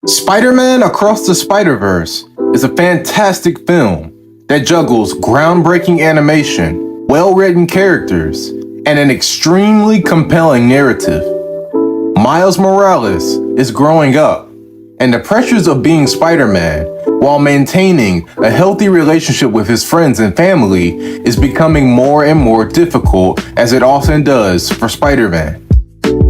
Spider-Man Across the Spider-Verse is a fantastic film that juggles groundbreaking animation, well-written characters, and an extremely compelling narrative. Miles Morales is growing up, and the pressures of being Spider-Man while maintaining a healthy relationship with his friends and family is becoming more and more difficult, as it often does for Spider-Man.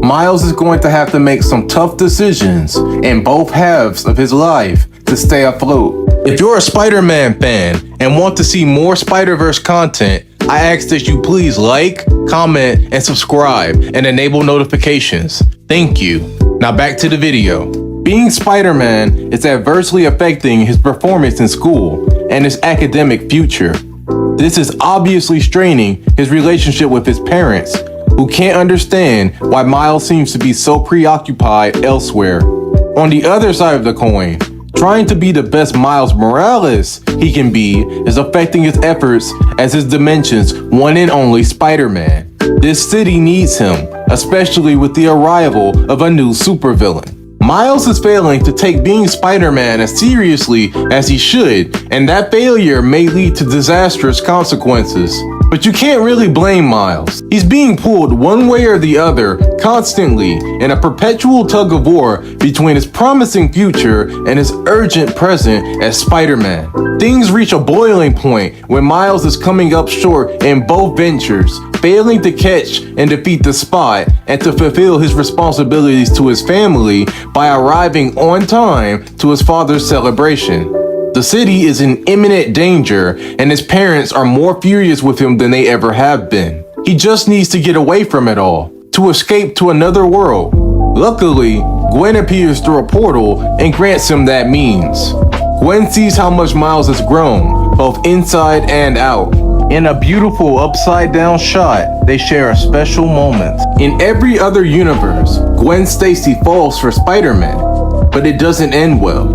Miles is going to have to make some tough decisions in both halves of his life to stay afloat. If you're a Spider-Man fan and want to see more Spider-Verse content, I ask that you please like, comment, and subscribe and enable notifications. Thank you. Now back to the video. Being Spider-Man is adversely affecting his performance in school and his academic future. This is obviously straining his relationship with his parents, who can't understand why Miles seems to be so preoccupied elsewhere. On the other side of the coin, trying to be the best Miles Morales he can be is affecting his efforts as his dimension's one and only Spider-Man. This city needs him, especially with the arrival of a new supervillain. Miles is failing to take being Spider-Man as seriously as he should, and that failure may lead to disastrous consequences. But you can't really blame Miles. He's being pulled one way or the other constantly in a perpetual tug of war between his promising future and his urgent present as Spider-Man. Things reach a boiling point when Miles is coming up short in both ventures, failing to catch and defeat the Spot and to fulfill his responsibilities to his family by arriving on time to his father's celebration. The city is in imminent danger, and his parents are more furious with him than they ever have been. He just needs to get away from it all, to escape to another world. Luckily, Gwen appears through a portal and grants him that means. Gwen sees how much Miles has grown, both inside and out. In a beautiful upside-down shot, they share a special moment. In every other universe, Gwen Stacy falls for Spider-Man, but it doesn't end well.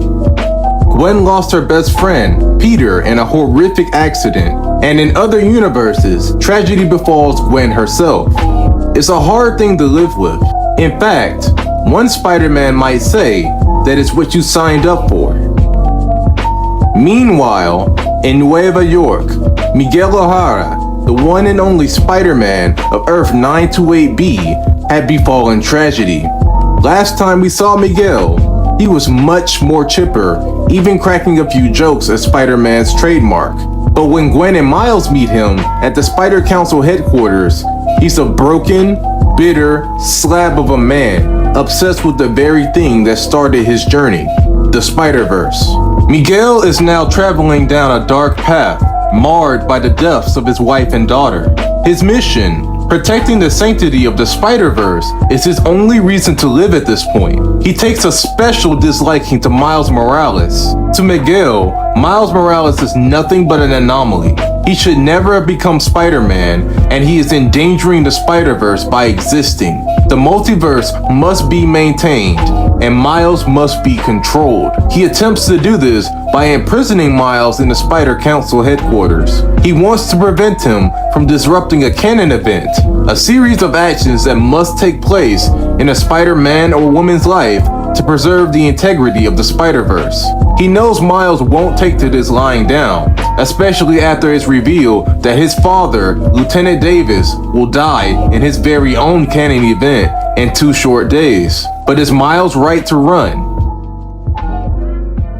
Gwen lost her best friend, Peter, in a horrific accident, and in other universes, tragedy befalls Gwen herself. It's a hard thing to live with. In fact, one Spider-Man might say that it's what you signed up for. Meanwhile, in Nueva York, Miguel O'Hara, the one and only Spider-Man of Earth 928B, had befallen tragedy. Last time we saw Miguel, he was much more chipper, even cracking a few jokes as Spider-Man's trademark. But when Gwen and Miles meet him at the Spider Council headquarters, he's a broken, bitter slab of a man, obsessed with the very thing that started his journey, the Spider-Verse. Miguel is now traveling down a dark path, marred by the deaths of his wife and daughter. His mission, protecting the sanctity of the Spider-Verse, is his only reason to live at this point. He takes a special disliking to Miles Morales. To Miguel, Miles Morales is nothing but an anomaly. He should never have become Spider-Man, and he is endangering the Spider-Verse by existing. The multiverse must be maintained, and Miles must be controlled. He attempts to do this by imprisoning Miles in the Spider Council headquarters. He wants to prevent him from disrupting a canon event, a series of actions that must take place in a Spider-Man or woman's life to preserve the integrity of the Spider-Verse. He knows Miles won't take to this lying down, especially after it's revealed that his father, Lieutenant Davis, will die in his very own canon event in 2 short days. But is Miles right to run?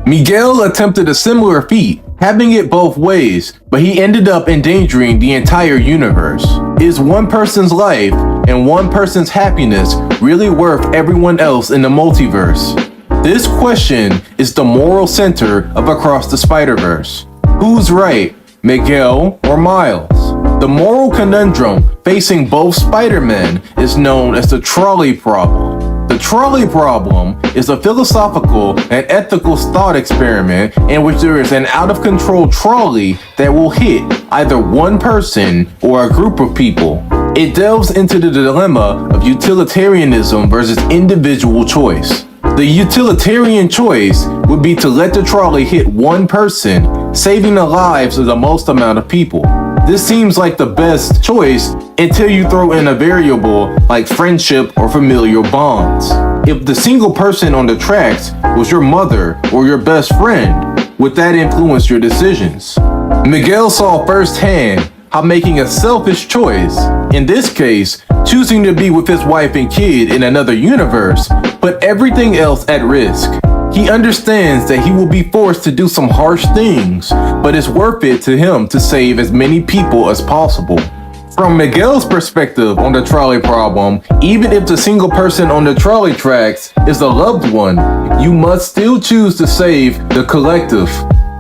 Miguel attempted a similar feat, having it both ways, but he ended up endangering the entire universe. Is one person's life and one person's happiness really worth everyone else in the multiverse? This question is the moral center of Across the Spider-Verse. Who's right, Miguel or Miles? The moral conundrum facing both Spider-Men is known as the trolley problem. The trolley problem is a philosophical and ethical thought experiment in which there is an out-of-control trolley that will hit either one person or a group of people. It delves into the dilemma of utilitarianism versus individual choice. The utilitarian choice would be to let the trolley hit one person, saving the lives of the most amount of people. This seems like the best choice until you throw in a variable like friendship or familial bonds. If the single person on the tracks was your mother or your best friend, would that influence your decisions? Miguel saw firsthand how making a selfish choice, in this case, choosing to be with his wife and kid in another universe, put everything else at risk. He understands that he will be forced to do some harsh things, but it's worth it to him to save as many people as possible. From Miguel's perspective on the trolley problem, even if the single person on the trolley tracks is a loved one, you must still choose to save the collective.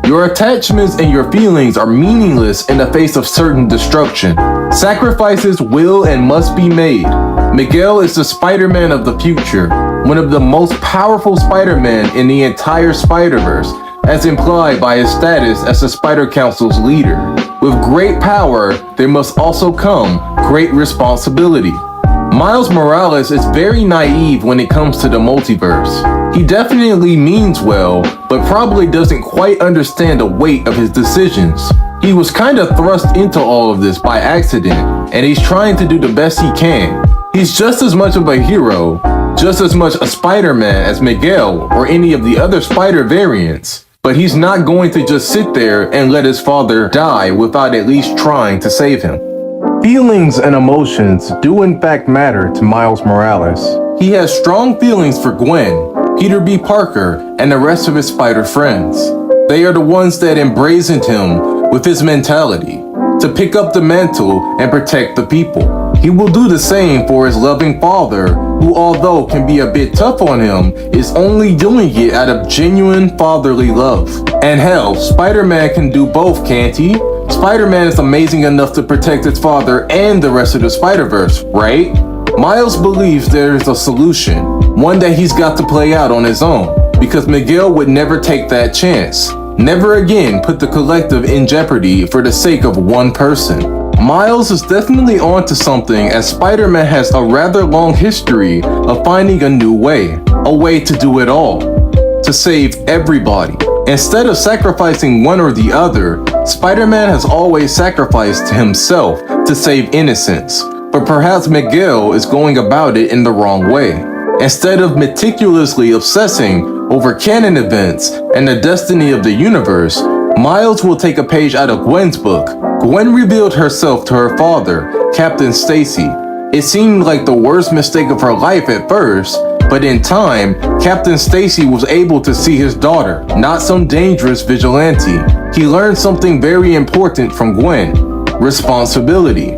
Your attachments and your feelings are meaningless in the face of certain destruction. Sacrifices will and must be made. Miguel is the Spider-Man of the future, one of the most powerful Spider-Man in the entire Spider-Verse, as implied by his status as the Spider Council's leader. With great power, there must also come great responsibility. Miles Morales is very naive when it comes to the multiverse. He definitely means well, but probably doesn't quite understand the weight of his decisions. He was kind of thrust into all of this by accident, and he's trying to do the best he can. He's just as much of a hero, just as much a Spider-Man as Miguel or any of the other Spider variants. But he's not going to just sit there and let his father die without at least trying to save him. Feelings and emotions do in fact matter to Miles Morales. He has strong feelings for Gwen, Peter B. Parker, and the rest of his Spider friends. They are the ones that embrazened him with his mentality to pick up the mantle and protect the people. He will do the same for his loving father, who, although can be a bit tough on him, is only doing it out of genuine fatherly love. And hell, Spider-Man can do both, can't he? Spider-Man is amazing enough to protect his father and the rest of the Spider-Verse, right? Miles believes there is a solution, one that he's got to play out on his own, because Miguel would never take that chance. Never again put the collective in jeopardy for the sake of one person. Miles is definitely onto something, as Spider-Man has a rather long history of finding a new way, a way to do it all, to save everybody. Instead of sacrificing one or the other, Spider-Man has always sacrificed himself to save innocence, but perhaps Miguel is going about it in the wrong way. Instead of meticulously obsessing over canon events and the destiny of the universe, Miles will take a page out of Gwen's book. Gwen revealed herself to her father, Captain Stacy. It seemed like the worst mistake of her life at first, but in time, Captain Stacy was able to see his daughter, not some dangerous vigilante. He learned something very important from Gwen: responsibility.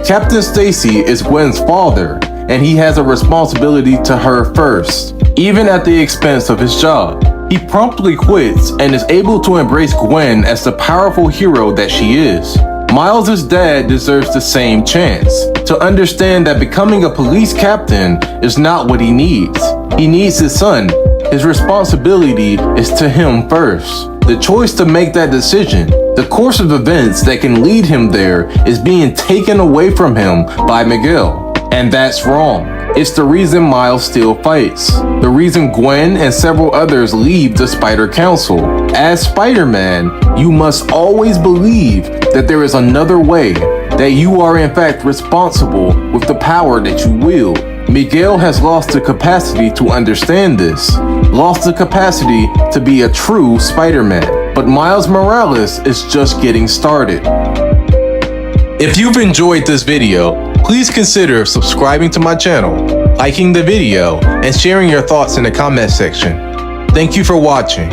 Captain Stacy is Gwen's father, and he has a responsibility to her first, even at the expense of his job. He promptly quits and is able to embrace Gwen as the powerful hero that she is. Miles' dad deserves the same chance to understand that becoming a police captain is not what he needs. He needs his son. His responsibility is to him first. The choice to make that decision, the course of events that can lead him there, is being taken away from him by Miguel. And that's wrong. It's the reason Miles still fights. The reason Gwen and several others leave the Spider Council. As Spider-Man, you must always believe that there is another way, that you are in fact responsible with the power that you wield. Miguel has lost the capacity to understand this, lost the capacity to be a true Spider-Man. But Miles Morales is just getting started. If you've enjoyed this video, please consider subscribing to my channel, liking the video, and sharing your thoughts in the comment section. Thank you for watching.